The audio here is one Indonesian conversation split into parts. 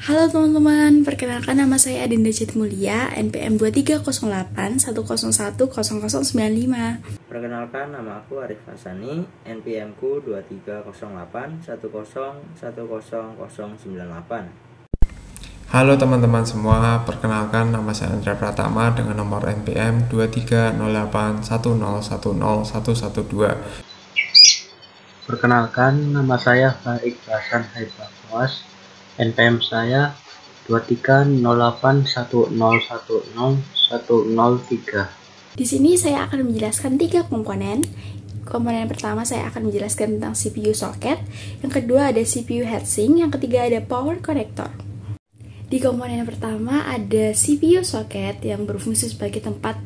Halo teman-teman, perkenalkan nama saya Adinda Citmulia, NPM 230810101095. Perkenalkan, nama aku Arif Hasani, NPM ku 230810101098. Halo teman-teman semua, perkenalkan nama saya Andrea Pratama dengan nomor NPM 230810101112. Perkenalkan, nama saya Faik Hasan Haibakwas, NPM saya 230810101003. Di sini saya akan menjelaskan 3 komponen. Komponen pertama saya akan menjelaskan tentang CPU socket, yang kedua ada CPU heatsink, yang ketiga ada power connector. Di komponen pertama ada CPU socket yang berfungsi sebagai tempat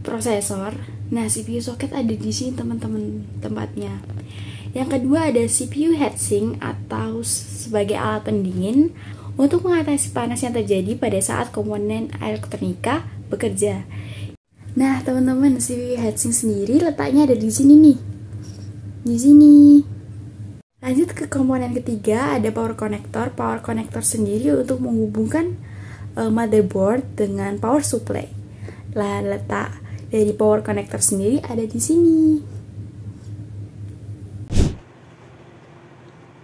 prosesor. Nah, CPU socket ada di sini teman-teman tempatnya. Yang kedua ada CPU heatsink atau sebagai alat pendingin untuk mengatasi panas yang terjadi pada saat komponen elektronika bekerja. Nah, teman-teman, CPU heatsink sendiri letaknya ada di sini nih. Di sini. Lanjut ke komponen ketiga, ada power connector. Power connector sendiri untuk menghubungkan motherboard dengan power supply. Lah, letak dari power connector sendiri ada di sini.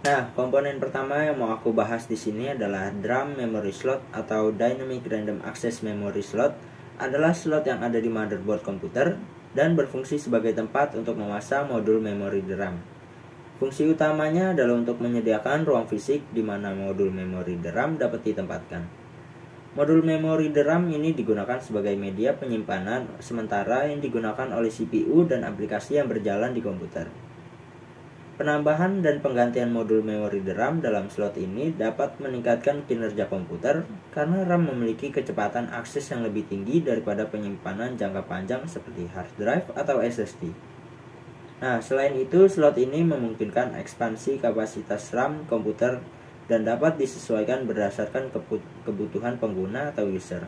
Nah, komponen pertama yang mau aku bahas di sini adalah DRAM memory slot atau Dynamic Random Access Memory Slot. Adalah slot yang ada di motherboard komputer dan berfungsi sebagai tempat untuk memasang modul memori DRAM. Fungsi utamanya adalah untuk menyediakan ruang fisik di mana modul memori DRAM dapat ditempatkan. Modul memori DRAM ini digunakan sebagai media penyimpanan sementara yang digunakan oleh CPU dan aplikasi yang berjalan di komputer. Penambahan dan penggantian modul memori DRAM dalam slot ini dapat meningkatkan kinerja komputer karena RAM memiliki kecepatan akses yang lebih tinggi daripada penyimpanan jangka panjang seperti hard drive atau SSD. Nah, selain itu, slot ini memungkinkan ekspansi kapasitas RAM komputer dan dapat disesuaikan berdasarkan kebutuhan pengguna atau user.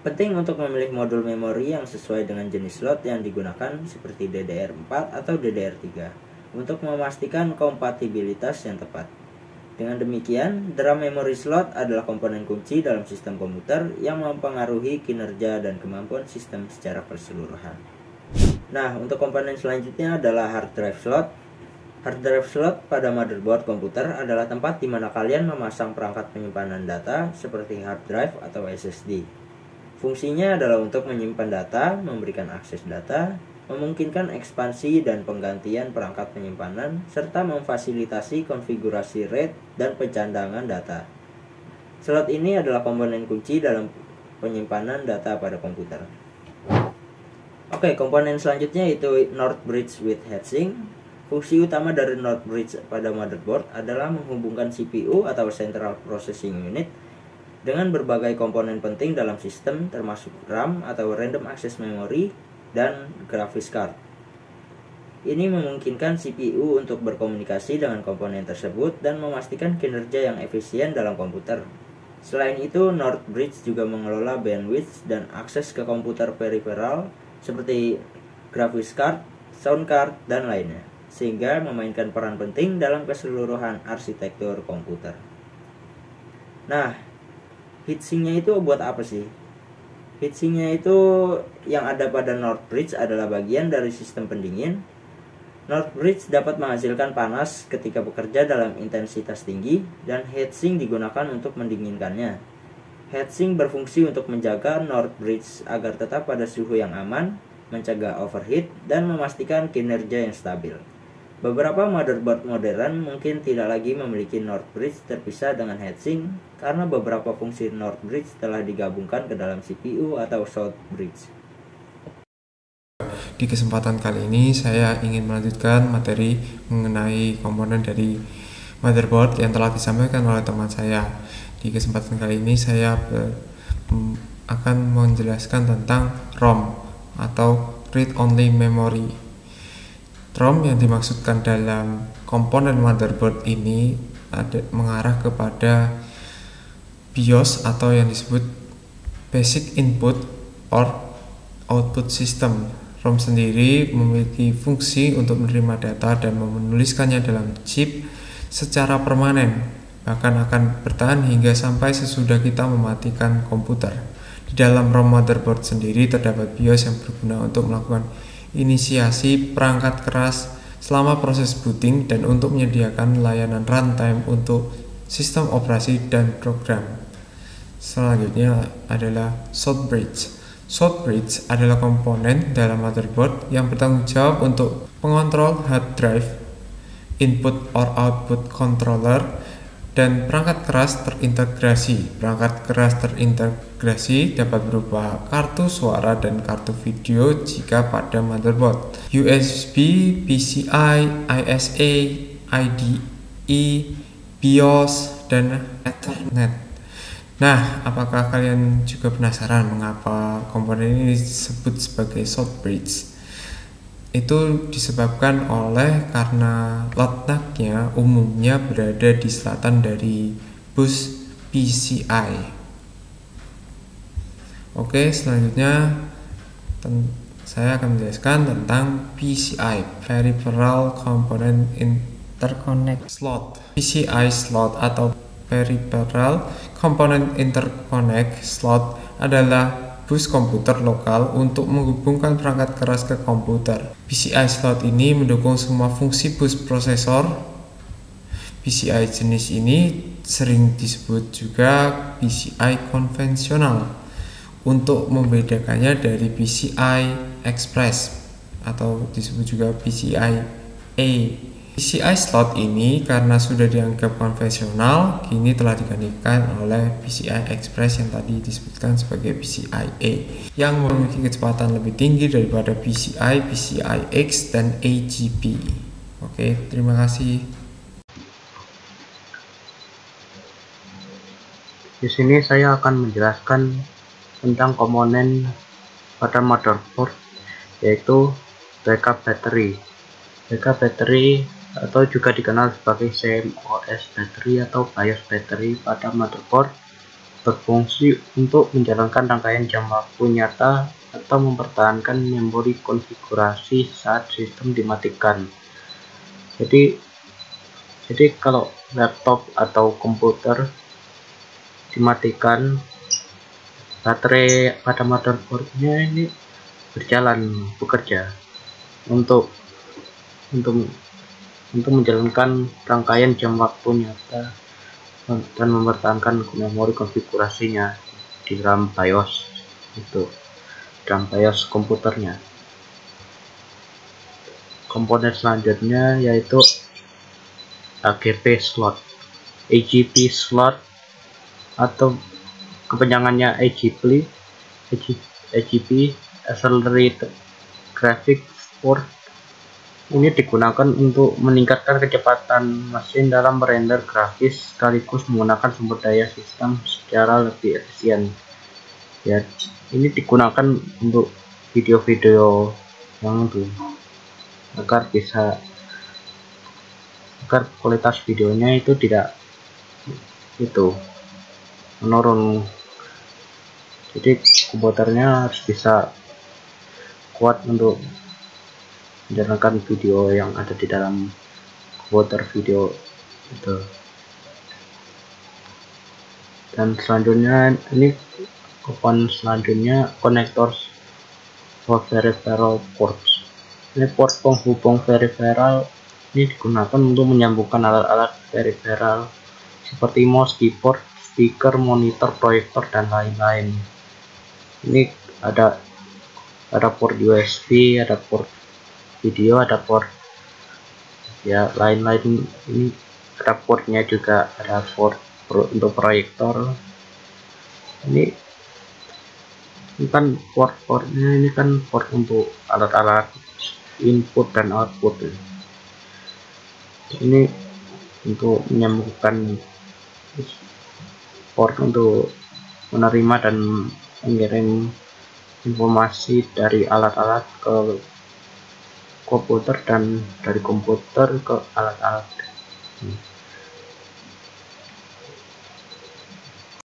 Penting untuk memilih modul memori yang sesuai dengan jenis slot yang digunakan seperti DDR4 atau DDR3 untuk memastikan kompatibilitas yang tepat. Dengan demikian, DRAM memory slot adalah komponen kunci dalam sistem komputer yang mempengaruhi kinerja dan kemampuan sistem secara keseluruhan. Nah, untuk komponen selanjutnya adalah hard drive slot. Hard drive slot pada motherboard komputer adalah tempat di mana kalian memasang perangkat penyimpanan data seperti hard drive atau SSD. Fungsinya adalah untuk menyimpan data, memberikan akses data, memungkinkan ekspansi dan penggantian perangkat penyimpanan, serta memfasilitasi konfigurasi RAID dan pencandangan data. Slot ini adalah komponen kunci dalam penyimpanan data pada komputer. Oke, komponen selanjutnya yaitu North Bridge with Heatsink. Fungsi utama dari North Bridge pada motherboard adalah menghubungkan CPU atau Central Processing Unit dengan berbagai komponen penting dalam sistem termasuk RAM atau Random Access Memory dan graphics card. Ini memungkinkan CPU untuk berkomunikasi dengan komponen tersebut dan memastikan kinerja yang efisien dalam komputer. Selain itu, North Bridge juga mengelola bandwidth dan akses ke komputer peripheral seperti graphics card, sound card, dan lainnya, sehingga memainkan peran penting dalam keseluruhan arsitektur komputer. Nah, heatsinknya itu buat apa sih? Heatsinknya itu yang ada pada North Bridge adalah bagian dari sistem pendingin. North Bridge dapat menghasilkan panas ketika bekerja dalam intensitas tinggi dan heatsink digunakan untuk mendinginkannya. Heatsink berfungsi untuk menjaga North Bridge agar tetap pada suhu yang aman, mencegah overheat, dan memastikan kinerja yang stabil. Beberapa motherboard modern mungkin tidak lagi memiliki North Bridge terpisah dengan heatsink karena beberapa fungsi North Bridge telah digabungkan ke dalam CPU atau South Bridge. Di kesempatan kali ini saya ingin melanjutkan materi mengenai komponen dari motherboard yang telah disampaikan oleh teman saya. Di kesempatan kali ini saya akan menjelaskan tentang ROM atau Read Only Memory. ROM yang dimaksudkan dalam komponen motherboard ini mengarah kepada BIOS atau yang disebut Basic Input or Output System. ROM sendiri memiliki fungsi untuk menerima data dan menuliskannya dalam chip secara permanen bahkan akan bertahan hingga sampai sesudah kita mematikan komputer. Di dalam ROM motherboard sendiri terdapat BIOS yang berguna untuk melakukan inisiasi perangkat keras selama proses booting dan untuk menyediakan layanan runtime untuk sistem operasi dan program. Selanjutnya adalah Shortbridge. Shortbridge adalah komponen dalam motherboard yang bertanggung jawab untuk pengontrol hard drive, input or output controller, dan perangkat keras terintegrasi. Perangkat keras terintegrasi dapat berupa kartu suara dan kartu video jika pada motherboard, USB, PCI, ISA, IDE, BIOS, dan Ethernet. Nah, apakah kalian juga penasaran mengapa komponen ini disebut sebagai Shortbridge? Itu disebabkan karena letaknya umumnya berada di selatan dari bus PCI. Oke, selanjutnya saya akan menjelaskan tentang PCI, Peripheral Component Interconnect Slot. PCI slot atau Peripheral Component Interconnect Slot adalah bus komputer lokal untuk menghubungkan perangkat keras ke komputer. PCI slot ini mendukung semua fungsi bus prosesor. PCI jenis ini sering disebut juga PCI konvensional untuk membedakannya dari PCI Express atau disebut juga PCIe. PCI slot ini karena sudah dianggap konvensional, kini telah digantikan oleh PCI Express yang tadi disebutkan sebagai PCIe, yang memiliki kecepatan lebih tinggi daripada PCI, PCIx, dan AGP. Oke, terima kasih. Di sini saya akan menjelaskan tentang komponen pada motherboard, yaitu backup battery. Backup battery atau juga dikenal sebagai CMOS battery atau BIOS battery pada motherboard berfungsi untuk menjalankan rangkaian jam waktu nyata atau mempertahankan memori konfigurasi saat sistem dimatikan. Jadi kalau laptop atau komputer dimatikan, baterai pada motherboardnya ini bekerja untuk menjalankan rangkaian jam waktu nyata dan mempertahankan memori konfigurasinya di dalam BIOS komputernya. Komponen selanjutnya yaitu AGP slot, AGP slot atau kepanjangannya AGP, Accelerated Graphics Port. Ini digunakan untuk meningkatkan kecepatan mesin dalam merender grafis sekaligus menggunakan sumber daya sistem secara lebih efisien. Ya, ini digunakan untuk video-video yang agar kualitas videonya itu tidak menurun. Jadi komputernya harus bisa kuat untuk menjalankan video yang ada di dalam komputer video itu. Dan selanjutnya ini komponen selanjutnya konektor for peripheral ports. Ini port penghubung peripheral ini digunakan untuk menyambungkan alat-alat peripheral seperti mouse, keyboard, speaker, monitor, proyektor, dan lain-lain. Ini ada port USB, ada port video, ada port lain-lain. Ini ada portnya juga, ada port untuk proyektor. Ini kan portnya ini kan port untuk alat-alat input dan output. Ini untuk menyambungkan port untuk menerima dan mengirim informasi dari alat-alat ke komputer dan dari komputer ke alat-alat.